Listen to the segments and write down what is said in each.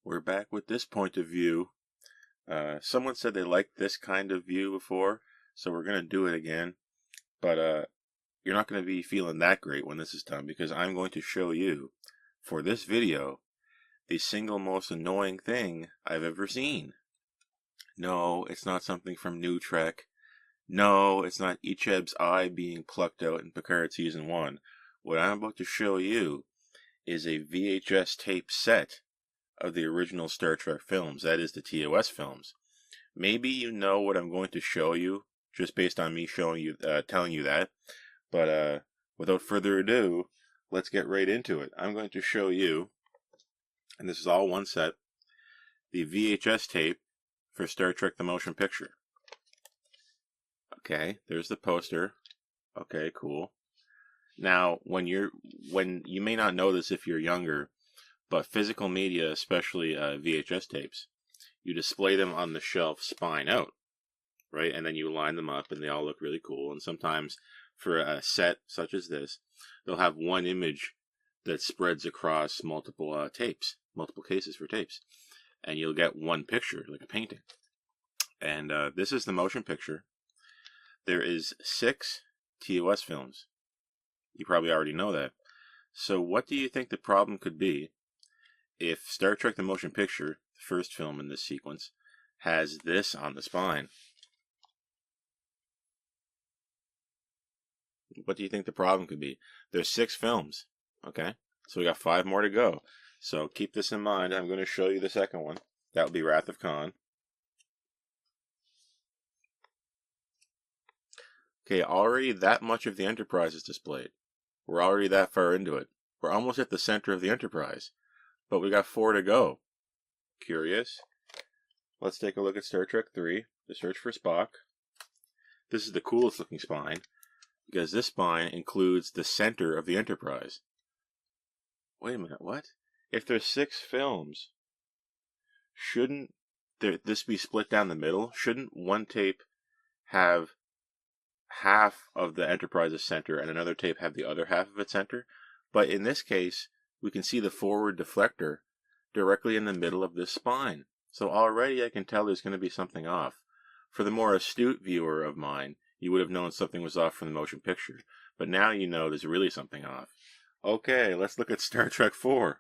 We're back with this point of view. Someone said they liked this kind of view before, so we're going to do it again. But you're not going to be feeling that great when this is done, because I'm going to show you, for this video, the single most annoying thing I've ever seen. No, it's not something from New Trek. No, it's not Icheb's eye being plucked out in Picard Season 1. What I'm about to show you is a VHS tape set of the original Star Trek films, that is the TOS films. Maybe you know what I'm going to show you just based on me showing you, telling you that. But without further ado, let's get right into it. I'm going to show you, and this is all one set, the VHS tape for Star Trek the Motion Picture. Okay, there's the poster. Okay, cool. Now, when you may not know this if you're younger, but physical media, especially VHS tapes, you display them on the shelf spine out, right? And then you line them up and they all look really cool. And sometimes for a set such as this, they'll have one image that spreads across multiple tapes, multiple cases for tapes. And you'll get one picture, like a painting. And this is the motion picture. There is 6 TOS films. You probably already know that. So what do you think the problem could be if Star Trek the Motion Picture, the first film in this sequence, has this on the spine? What do you think the problem could be? There's 6 films, okay? So we got 5 more to go. So keep this in mind. I'm going to show you the second one. That will be Wrath of Khan. Okay, already that much of the Enterprise is displayed. We're already that far into it. We're almost at the center of the Enterprise. But we got 4 to go. Curious? Let's take a look at Star Trek 3, The Search for Spock. This is the coolest looking spine, because this spine includes the center of the Enterprise. Wait a minute, what? If there's 6 films, shouldn't this be split down the middle? Shouldn't one tape have half of the Enterprise's center and another tape have the other half of its center? But in this case, we can see the forward deflector directly in the middle of this spine. So already I can tell there's going to be something off. For the more astute viewer of mine, you would have known something was off from the motion picture. But now you know there's really something off. Okay, let's look at Star Trek 4.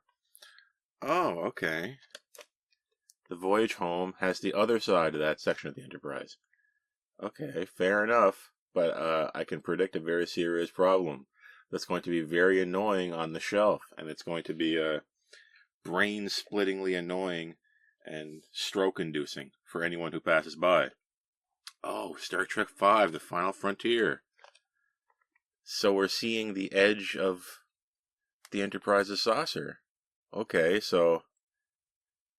Oh, okay. The Voyage Home has the other side of that section of the Enterprise. Okay, fair enough. But I can predict a very serious problem that's going to be very annoying on the shelf, and it's going to be brain-splittingly annoying and stroke-inducing for anyone who passes by. Oh, Star Trek V, The Final Frontier. So we're seeing the edge of the Enterprise's saucer. Okay, so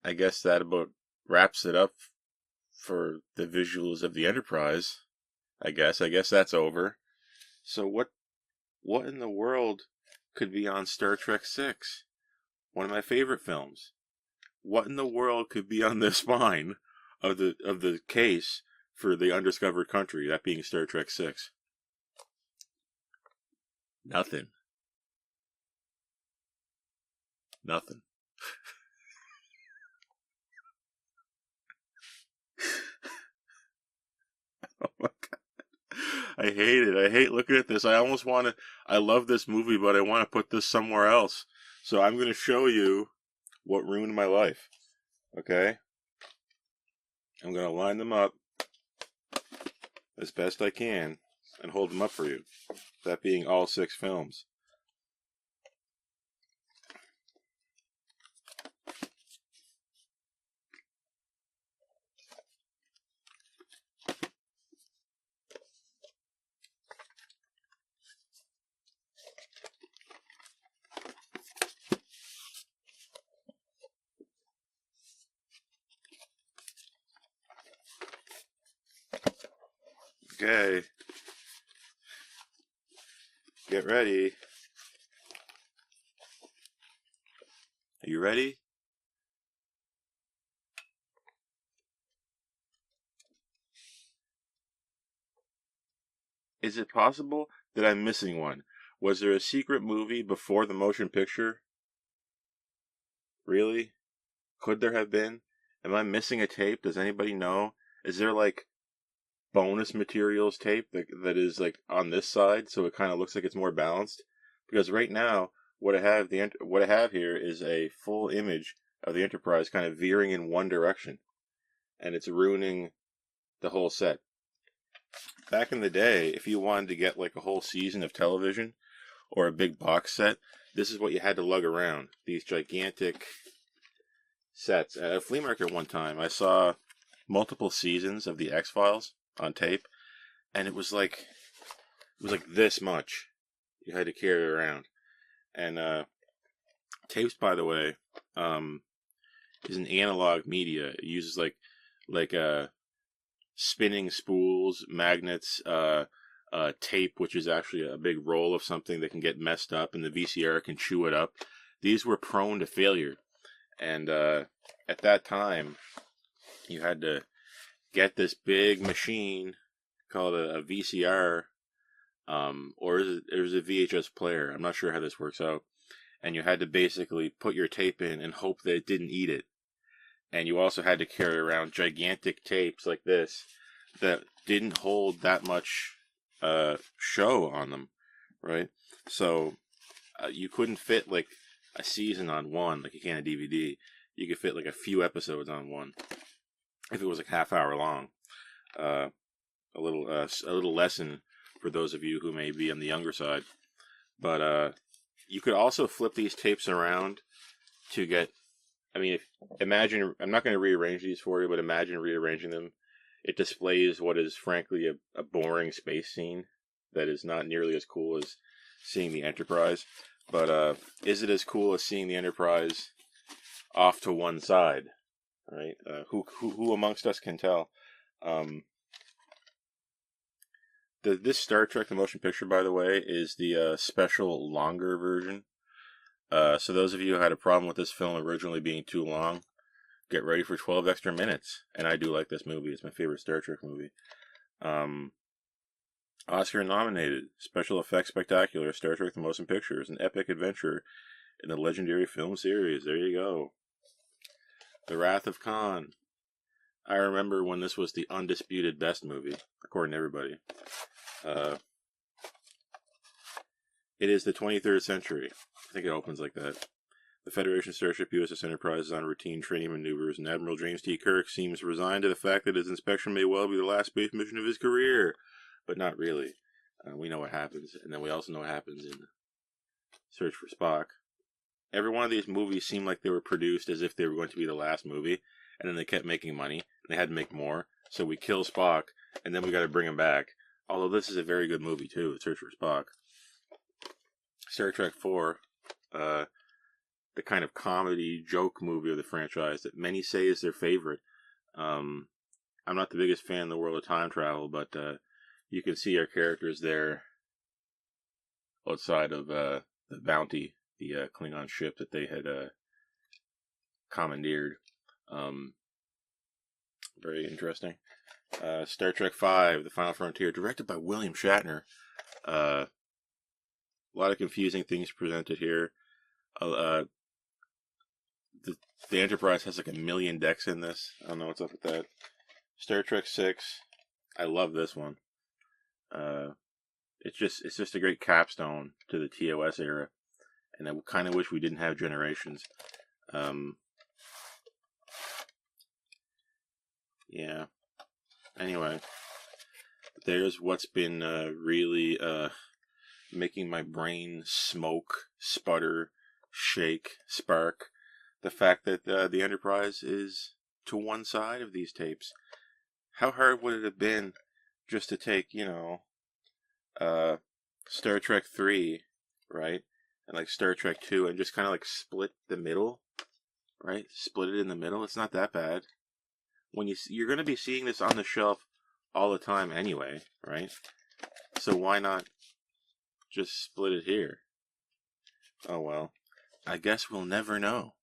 I guess that about wraps it up for the visuals of the Enterprise. I guess that's over. So what in the world could be on Star Trek VI? One of my favorite films. What in the world could be on the spine of the case for the undiscovered country, that being Star Trek VI? Nothing. Nothing. Oh my God. I hate it. I hate looking at this. I love this movie, but I want to put this somewhere else. So I'm going to show you what ruined my life. Okay? I'm going to line them up as best I can and hold them up for you. That being all 6 films. Okay. Get ready. Are you ready? Is it possible that I'm missing one? Was there a secret movie before the motion picture? Really? Could there have been? Am I missing a tape? Does anybody know? Is there like bonus materials tape that is like on this side, so it kind of looks like it's more balanced? Because right now, what I have here is a full image of the Enterprise kind of veering in one direction, and it's ruining the whole set. Back in the day, if you wanted to get like a whole season of television or a big box set, this is what you had to lug around. These gigantic sets. At a flea market one time, I saw multiple seasons of the X-Files on tape, and it was like this much you had to carry around. And tapes, by the way, is an analog media. It uses like spinning spools, magnets, tape, which is actually a big roll of something that can get messed up, and the VCR can chew it up. These were prone to failure, and at that time, you had to get this big machine called a VCR, or it was a VHS player. I'm not sure how this works out. And you had to basically put your tape in and hope that it didn't eat it. And you also had to carry around gigantic tapes like this that didn't hold that much show on them, right? So you couldn't fit like a season on one like you can a DVD. You could fit like a few episodes on one if it was like half hour long. A little lesson for those of you who may be on the younger side. But you could also flip these tapes around to get. I mean, imagine, I'm not going to rearrange these for you, but imagine rearranging them. It displays what is frankly a boring space scene that is not nearly as cool as seeing the Enterprise. But is it as cool as seeing the Enterprise off to one side? Right? Who amongst us can tell? This Star Trek: The Motion Picture, by the way, is the special longer version. So those of you who had a problem with this film originally being too long, get ready for 12 extra minutes. And I do like this movie. It's my favorite Star Trek movie. Oscar nominated, special effects spectacular, Star Trek: The Motion Picture is an epic adventure in the legendary film series. There you go. The Wrath of Khan. I remember when this was the undisputed best movie, according to everybody. It is the 23rd century. I think it opens like that. The Federation starship USS Enterprise is on routine training maneuvers, and Admiral James T. Kirk seems resigned to the fact that his inspection may well be the last space mission of his career. But not really. We know what happens, and then we also know what happens in Search for Spock. Every one of these movies seemed like they were produced as if they were going to be the last movie, and then they kept making money, and they had to make more, so we kill Spock, and then we got to bring him back. Although this is a very good movie, too, Search for Spock. Star Trek IV, the kind of comedy joke movie of the franchise that many say is their favorite. I'm not the biggest fan in the world of time travel, but you can see our characters there outside of the Bounty, the Klingon ship that they had commandeered. Very interesting. Star Trek V, The Final Frontier, directed by William Shatner. A lot of confusing things presented here. The Enterprise has like 1 million decks in this. I don't know what's up with that. Star Trek VI, I love this one. It's just a great capstone to the TOS era, and I kind of wish we didn't have Generations. Yeah. Anyway, there's what's been really making my brain smoke, sputter, shake, spark. The fact that the Enterprise is to one side of these tapes. How hard would it have been just to take, Star Trek 3, right? And like Star Trek 2 and just kind of like split the middle, right? Split it in the middle. It's not that bad. When you're going to be seeing this on the shelf all the time anyway, right? So why not just split it here? Oh well, I guess we'll never know.